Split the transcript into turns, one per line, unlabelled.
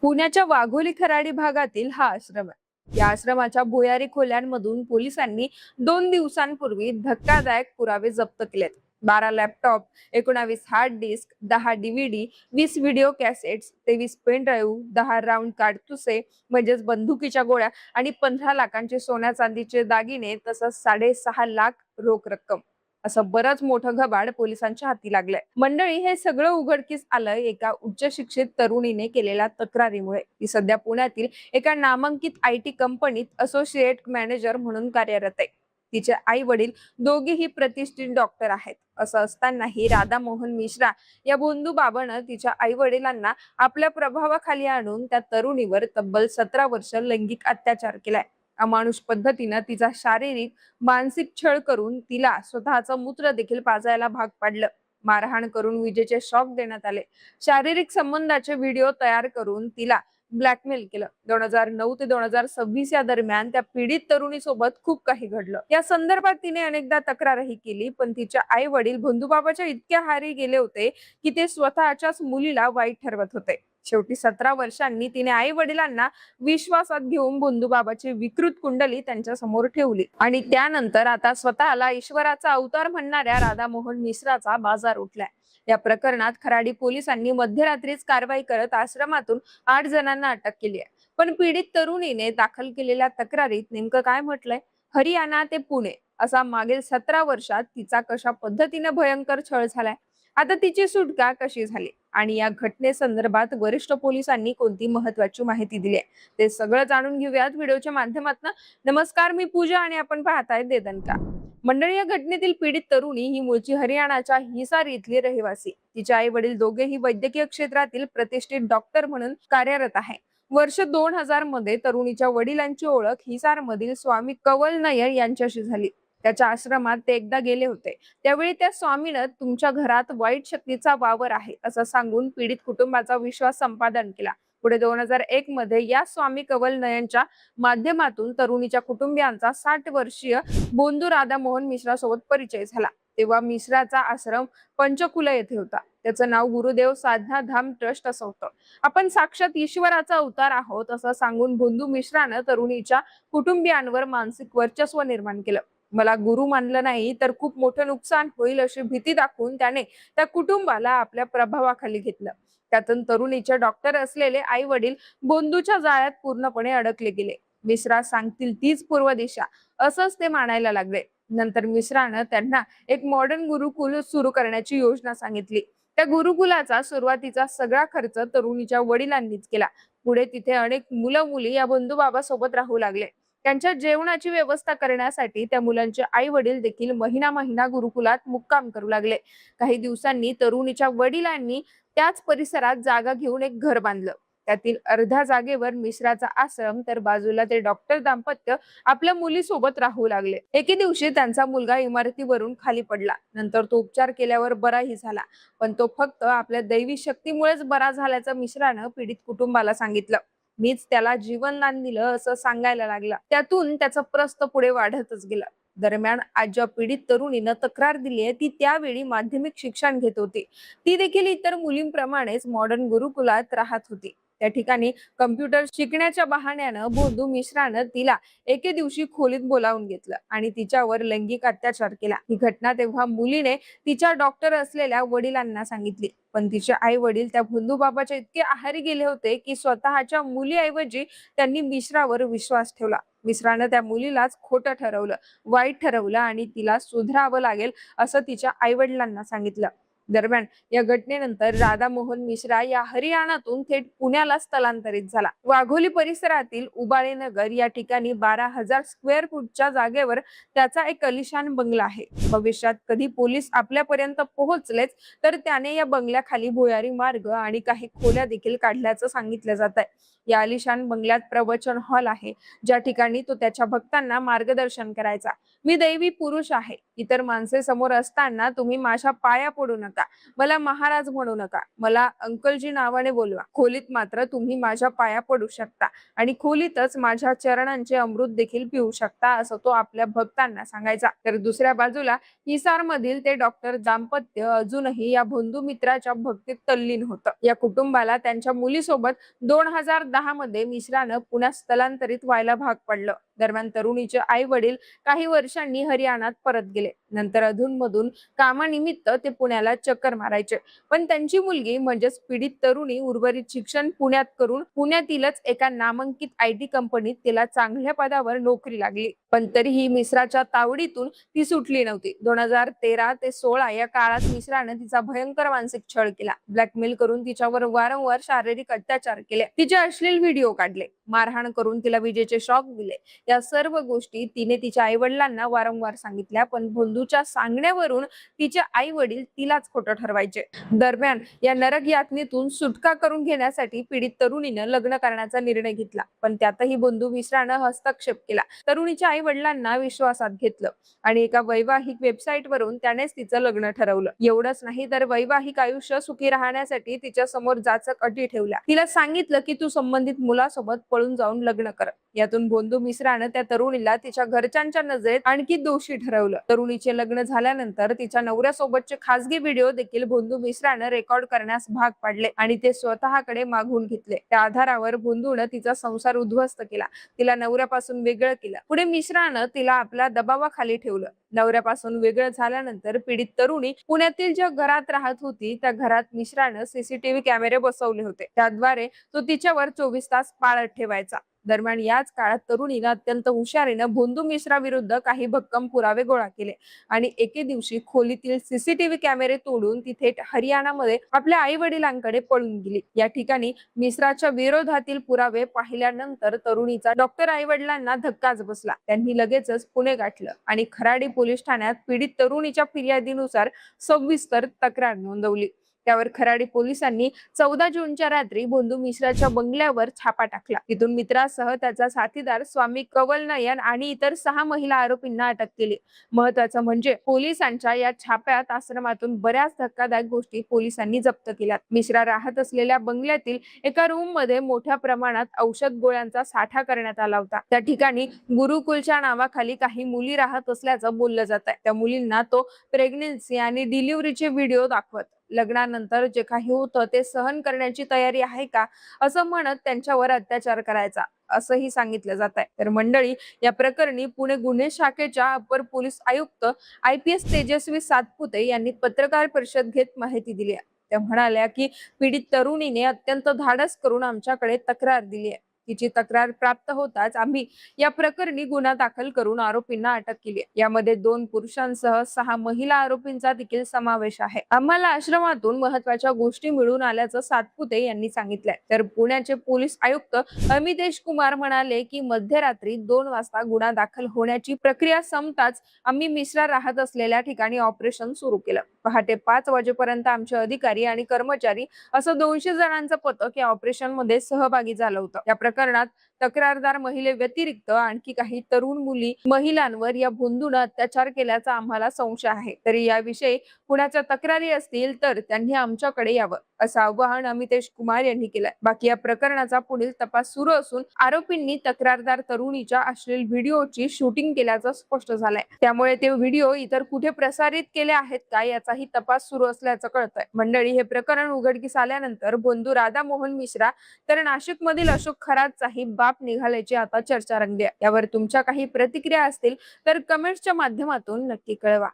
पुण्याच्या वाघोली खराडी भागातील हा आश्रम आहे। या आश्रमाच्या भुयारी खोल्यांमधून पोलिसांनी 2 दिवसांपूर्वी धक्कादायक पुरावे जप्त केलेत। 12 laptop, 19 hard disk, 10 DVD, 20 video cassettes, 23 pen drive, 10 round काडतुसे म्हणजेच बंदुकीच्या गोळ्या आणि 15 लाखांचे सोन्या चांदीचे दागिने तसंच 6.5 लाख रोख रक्कम असं बरंच मोठं घबाड पोलिसांच्या हाती लागलंय। मंडळी, हे सगळं उघडकीस आलंय एका उच्च शिक्षित तरुणीने केलेल्या तक्रारीमुळे। ती सध्या पुण्यातील एका नामांकित IT कंपनीत असोसिएट मॅनेजर म्हणून कार्यरत आहे। तिचे आई वडील दोघेही प्रतिष्ठित डॉक्टर आहेत। असं असतानाही राधा मोहन मिश्रा या भोंदू बाबानं तिच्या आई वडिलांना आपल्या प्रभावाखाली आणून त्या तरुणीवर तब्बल 17 वर्ष लैंगिक अत्याचार केलाय। अमानुष पद्धतीनं तिचा शारीरिक मानसिक छळ करून तिला स्वतःचं मूत्र देखील पाजायला भाग पाडलं। मारहाण करून विजेचे शॉक देण्यात आले। शारीरिक संबंधाचे व्हिडिओ तयार करून तिला ब्लॅकमेल केलं। 2009 ते 2026 या दरम्यान त्या पीडित तरुणीसोबत खूप काही घडलं। या संदर्भात तिने अनेकदा तक्रारही केली, पण तिच्या आई वडील भोंदूबाबाच्या इतक्या हारी गेले होते की ते स्वतःच्याच मुलीला वाईट ठरवत होते। शेवटी 17 वर्षांनी तिने आई वडिलांना विश्वासात घेऊन भोंदूबाबाची विकृत कुंडली त्यांच्या समोर ठेवली आणि त्यानंतर आता स्वतःला ईश्वराचा अवतार म्हणणाऱ्या राधा मोहन मिश्राचा बाजार उठलाय। या प्रकरणात खराडी पोलिसांनी मध्यरात्रीच कारवाई करत आश्रमातून 8 जणांना अटक केली आहे। पण पीडित तरुणीने दाखल केलेल्या तक्रारीत नेमकं काय म्हटलंय? हरियाणा ते पुणे असा मागील 17 वर्षात तिचा कशा पद्धतीने भयंकर छळ झालाय, आता तिची सुटका कशी झाली आणि या घटनेसंदर्भात वरिष्ठ पोलिसांनी कोणती महत्त्वाची माहिती दिली आहे, ते सगळं जाणून घेऊयात व्हिडिओच्या माध्यमातून। नमस्कार, मी पूजा आणि आपण पाहताय दे दणका। मंडळी, या घटनेतील पीडित तरुणी ही मूळची हरियाणाच्या हिसार इथली रहिवासी। तिचे आई वडील दोघेही वैद्यकीय क्षेत्रातील प्रतिष्ठित डॉक्टर म्हणून कार्यरत आहे। वर्ष 2000 मध्ये तरुणीच्या वडिलांची ओळख हिसार मधील स्वामी कंवल नयर यांच्याशी झाली। त्याच्या आश्रमात ते एकदा गेले होते। त्यावेळी त्या स्वामीनं तुमच्या घरात वाईट शक्तीचा वावर आहे असं सांगून पीडित कुटुंबाचा विश्वास संपादन केला। पुढे 2001 मध्ये या स्वामी कंवल नयनच्या माध्यमातून तरुणीच्या कुटुंबियांचा 60 वर्षीय बोंधू राधा मोहन मिश्रा सोबत परिचय झाला। तेव्हा मिश्राचा आश्रम पंचकुला येथे होता। त्याचं नाव गुरुदेव साधना धाम ट्रस्ट असं होतं। आपण साक्षात ईश्वराचा अवतार आहोत असं सांगून बोंधू मिश्रानं तरुणीच्या कुटुंबियांवर मानसिक वर्चस्व निर्माण केलं। मला गुरु मानलं नाही तर खूप मोठं नुकसान होईल अशी भीती दाखवून त्याने त्या कुटुंबाला आपल्या प्रभावाखाली घेतलं। त्यातून तरुणीचे डॉक्टर असलेले आई वडील बोंधूच्या जाळ्यात पूर्णपणे अडकले गेले। मिश्रा सांगतील तीच पूर्व दिशा असंच ते मानायला लागले। नंतर मिश्रानं त्यांना एक मॉडर्न गुरुकुल सुरू करण्याची योजना सांगितली। त्या गुरुकुलाचा सुरुवातीचा सगळा खर्च तरुणीच्या वडिलांनीच केला। पुढे तिथे अनेक मुलं मुली या बंधुबाबा सोबत राहू लागले। त्यांच्या जेवणाची व्यवस्था करण्यासाठी त्या मुलांचे आई वडील देखील महिना महिना गुरुकुलात मुक्काम करू लागले। काही दिवसांनी तरुणीच्या वडिलांनी त्याच परिसरात जागा घेऊन एक घर बांधलं। त्यातील अर्ध्या जागेवर मिश्राचा आश्रम तर बाजूला ते डॉक्टर दाम्पत्य आपल्या मुलीसोबत राहू लागले। एके दिवशी त्यांचा मुलगा इमारतीवरून खाली पडला। नंतर तो उपचार केल्यावर बराही झाला, पण तो फक्त आपल्या दैवी शक्तीमुळेच बरा झाल्याचं मिश्रानं पीडित कुटुंबाला सांगितलं। मीच त्याला जीवनदान दिलं असं सांगायला लागला। त्यातून त्याचं प्रस्त पुढे वाढतच गेलं। दरम्यान आज ज्या पीडित तरुणीनं तक्रार दिली आहे ती त्यावेळी माध्यमिक शिक्षण घेत होती। ती देखील इतर मुलींप्रमाणेच मॉडर्न गुरुकुलात राहत होती। त्या ठिकाणी कम्प्युटर शिकण्याच्या बहाण्यानं बोंधू मिश्रानं तिला एके दिवशी खोलीत बोलावून घेतलं आणि तिच्यावर लैंगिक अत्याचार केला। ही घटना तेव्हा मुलीने तिच्या डॉक्टर असलेल्या वडिलांना सांगितली, पण तिचे आई वडील त्या भोंदूबाबाच्या इतके आहारी गेले होते की स्वतःच्या मुलीऐवजी त्यांनी मिश्रावर विश्वास ठेवला। मिश्रानं त्या मुलीलाच खोटं ठरवलं, वाईट ठरवलं आणि तिला सुधारावं लागेल असं तिच्या आई वडिलांना सांगितलं। दरम्यान या घटनेनंतर राधा मोहन मिश्रा या हरियाणातून थेट पुण्याला स्थलांतरित झाला। वाघोली परिसरातील उबाळे नगर या ठिकाणी 12,000 स्क्वेअर फूटच्या जागेवर त्याचा एक अलिशान बंगला आहे। भविष्यात कधी पोलीस आपल्यापर्यंत पोहोचलेच तर त्याने या बंगल्याखाली भुयारी मार्ग आणि काही खोल्या देखील काढल्याचं सांगितलं जात आहे। या आलिशान बंगल्यात प्रवचन हॉल आहे, ज्या ठिकाणी तो त्याच्या भक्तांना मार्गदर्शन करायचा। मी दैवी पुरुष आहे, इतर माणसे समोर असताना तुम्ही माझ्या पाया पडू नका, नका, मला महाराज म्हणू नका, मला अंकलजी नावाने बोलवा. खोलीत मात्र तुम्ही माझ्या पाया पडू शकता आणि खोलीतच माझ्या चरणांचे अमृत देखील पिऊ शकता, असं तो आपल्या भक्तांना सांगायचा. तर दुसऱ्या बाजूला हिसारमधील ते डॉक्टर दाम्पत्य अजूनही या बंधुमित्राच्या भक्तीत तल्लीन होतं. या कुटुंबाला त्यांच्या मुलीसोबत 2010 मध्ये मिश्रानं पुण्यात स्थलांतरित व्हायला भाग पडलं. दरम्यान तरुणीचे आई वडील काही वर्षांनी हरियाणात परत गेले. नंतर अधूनमधून कामानिमित्त ते पुण्याला चक्कर मारायचे. पण त्यांची मुलगी म्हणजेच पीडित तरुणी उर्वरित शिक्षण पुण्यात करून पुण्यातीलच एका नामांकित IT कंपनीत तिला चांगल्या पदावर नोकरी लागली. पण तरीही मिश्राच्या तावडीतून ती सुटली नव्हती. 2013 ते 16 या काळात मिश्राने तिचा भयंकर मानसिक छळ केला, ब्लॅकमेल करून तिच्यावर वारंवार शारीरिक अत्याचार केले, तिचे अश्लील व्हिडिओ काढले, मारहाण करून तिला विजेचे शॉक दिले. या सर्व गोष्टी तिने तिच्या आई वडिलांना वारंवार सांगितल्या, पण बंधूच्या सांगण्यावरून तिचे आई वडील तिलाच खोटं ठरवायचे. दरम्यान या नरक यातनेतून सुटका करून घेण्यासाठी पीडित तरुणीनं लग्न करण्याचा निर्णय घेतला, पण त्यातही बंधू मिश्रानं हस्तक्षेप केला. तरुणीच्या आई वडिलांना विश्वासात घेतलं आणि एका वैवाहिक वेबसाईट वरून त्यानेच तिचं लग्न ठरवलं. एवढंच नाही तर वैवाहिक आयुष्य सुखी राहण्यासाठी तिच्या समोर जाचक अटी ठेवल्या. तिला सांगितलं की तू संबंधित मुलासोबत पळून जाऊन लग्न कर. यातून बंधू मिश्रानं त्या तरुणीला तिच्या घरच्यांच्या नजरेत आणखी दोषी ठरवलं. तरुणीचे लग्न झाल्यानंतर तिच्या नवऱ्यासोबतचे खासगी व्हिडिओ देखील बंधू मिश्रानं रेकॉर्ड करण्यास भाग पाडले आणि ते स्वतःकडे मागवून घेतले. त्या आधारावर बंधूनं तिचा संसार उद्ध्वस्त केला, तिला नवऱ्यापासून वेगळं केलं. पुढे मिश्रानं तिला आपल्या दबावाखाली ठेवलं. नवऱ्यापासून वेगळं झाल्यानंतर पीडित तरुणी पुण्यातील ज्या घरात राहत होती त्या घरात मिश्रानं CCTV कॅमेरे बसवले होते. त्याद्वारे तो तिच्यावर 24 तास पाळत ठेवायचा. दरम्यान याच काळात तरुणीनं अत्यंत हुशारीनं बंधू मिश्रा विरुद्ध काही भक्कम पुरावे गोळा केले आणि एके दिवशी खोलीतील CCTV कॅमेरे तोडून ती थेट हरियाणामध्ये आपल्या आई वडिलांकडे पळून गेली. या ठिकाणी मिश्राच्या विरोधातील पुरावे पाहिल्यानंतर तरुणीचा डॉक्टर आई वडिलांना धक्काच बसला. त्यांनी लगेचच पुणे गाठलं आणि खराडी पोलीस ठाण्यात पीडित तरुणीच्या फिर्यादीनुसार सविस्तर तक्रार नोंदवली. त्यावर खराडी पोलिसांनी 14 जूनच्या रात्री बंधू मिश्राच्या बंगल्यावर छापा टाकला. तिथून मित्रासह त्याचा साथीदार स्वामी कवलनयन आणि इतर 6 महिला आरोपींना अटक केली. महत्त्वाचं म्हणजे पोलिसांच्या या छाप्यात आश्रमातून बऱ्याच धक्कादायक गोष्टी पोलिसांनी जप्त केल्यात. मिश्रा राहत असलेल्या बंगल्यातील एका रूम मध्ये मोठ्या प्रमाणात औषध गोळ्यांचा साठा करण्यात आला होता. त्या ठिकाणी गुरुकुलच्या नावाखाली काही मुली राहत असल्याचं बोललं जात आहे. त्या मुलींना तो प्रेग्नन्सी आणि डिलिव्हरीचे व्हिडिओ दाखवत लग्नानंतर जे काही होतं ते सहन करण्याची तयारी आहे का असं म्हणत त्यांच्यावर अत्याचार करायचा, असंही सांगितलं जात आहे. तर मंडळी, या प्रकरणी पुणे गुन्हे शाखेच्या अपर पोलीस आयुक्त IPS तेजस्वी सातपुते यांनी पत्रकार परिषद घेत माहिती दिली आहे. त्या म्हणाल्या की पीडित तरुणीने अत्यंत धाडस करून आमच्याकडे तक्रार दिली आहे. तिची तक्रार प्राप्त होताच आम्ही या प्रकरणी गुन्हा दाखल करून आरोपींना अटक केली. यामध्ये 2 पुरुषांसह 6 महिला आरोपींचा देखील समावेश आहे. आम्हाला आश्रमातून महत्त्वाच्या गोष्टी मिळून आल्याचं सातपुते यांनी सांगितलंय. तर पुण्याचे पोलीस आयुक्त अमितेश कुमार म्हणाले की मध्यरात्री 2 वाजता गुन्हा दाखल होण्याची प्रक्रिया संपताच आम्ही मिश्रा राहत असलेल्या ठिकाणी ऑपरेशन सुरू केलं. पहाटे 5 वाजेपर्यंत आमचे अधिकारी आणि कर्मचारी असं 200 जणांचं पथक या ऑपरेशन मध्ये सहभागी झालं होतं. या प्रकरणात तक्रारदार महिले व्यतिरिक्त आणखी काही तरुण महिलांवर या बंधूनं अत्याचार केल्याचा आम्हाला संशय आहे. तरी याविषयी कुणाच्या तक्रारी असतील तर त्यांनी आमच्याकडे यावं, असं आवाहन अमितेश कुमार यांनी केलंय. बाकी या प्रकरणाचा पुढील तपास सुरू असून आरोपींनी तक्रारदार तरुणीच्या अश्लील व्हिडिओची शूटिंग केल्याचं स्पष्ट झालंय. त्यामुळे ते व्हिडिओ इतर कुठे प्रसारित केले आहेत का याचाही तपास सुरू असल्याचं कळतंय. मंडळी, हे उघडकीस आल्यानंतर बंधू राधा मोहन मिश्रा तर नाशिक मधील अशोक खरातचाही बाप निघाल्याची आता चर्चा रंगली आहे. यावर तुमच्या काही प्रतिक्रिया असतील तर कमेंट्सच्या माध्यमातून नक्की कळवा.